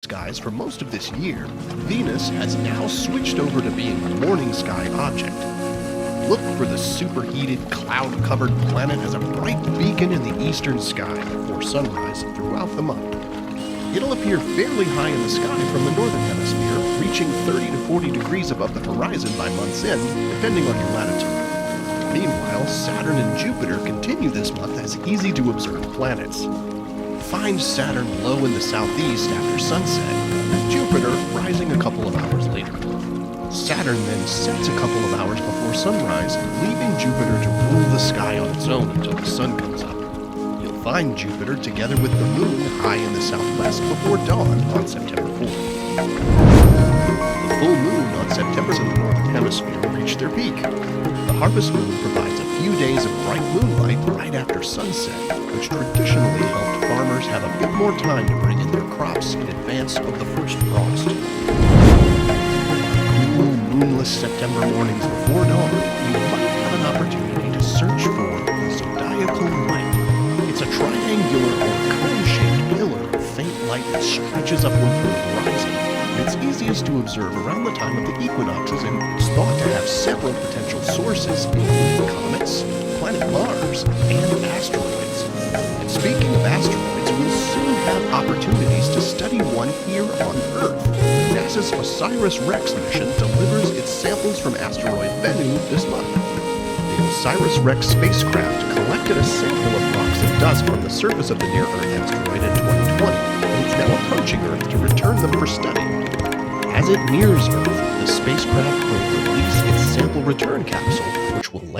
skies for most of this year, Venus has now switched over to being a morning sky object. Look for the superheated, cloud-covered planet as a bright beacon in the eastern sky before sunrise throughout the month. It'll appear fairly high in the sky from the northern hemisphere, reaching 30 to 40 degrees above the horizon by month's end, depending on your latitude. Meanwhile, Saturn and Jupiter continue this month as easy-to-observe planets. Find Saturn low in the southeast after sunset, with Jupiter rising a couple of hours later. Saturn then sets a couple of hours before sunrise, leaving Jupiter to rule the sky on its own until the sun comes up. You'll find Jupiter together with the moon high in the southwest before dawn on September 4th. The full moon on September in the northern hemisphere reach their peak. The harvest moon provides a few days of bright moonlight right after sunset, which traditionally helped farmers have a bit more time to bring in their crops in advance of the first frost. Cool, moonless September mornings before dawn, you might have an opportunity to search for the zodiacal light. It's a triangular or cone-shaped pillar of faint light that stretches upward from the horizon. It's easiest to observe around the time of the equinoxes, and it's thought to have several potential sources, including comets, planet Mars, and asteroids. And speaking of asteroids, we'll soon have opportunities to study one here on Earth. NASA's OSIRIS-REx mission delivers its samples from asteroid Bennu this month. The OSIRIS-REx spacecraft collected a sample of rocks and dust from the surface of the near-Earth asteroid in 2020, and it's now approaching Earth to return them for study. As it nears Earth, the spacecraft will release its sample return capsule, which will land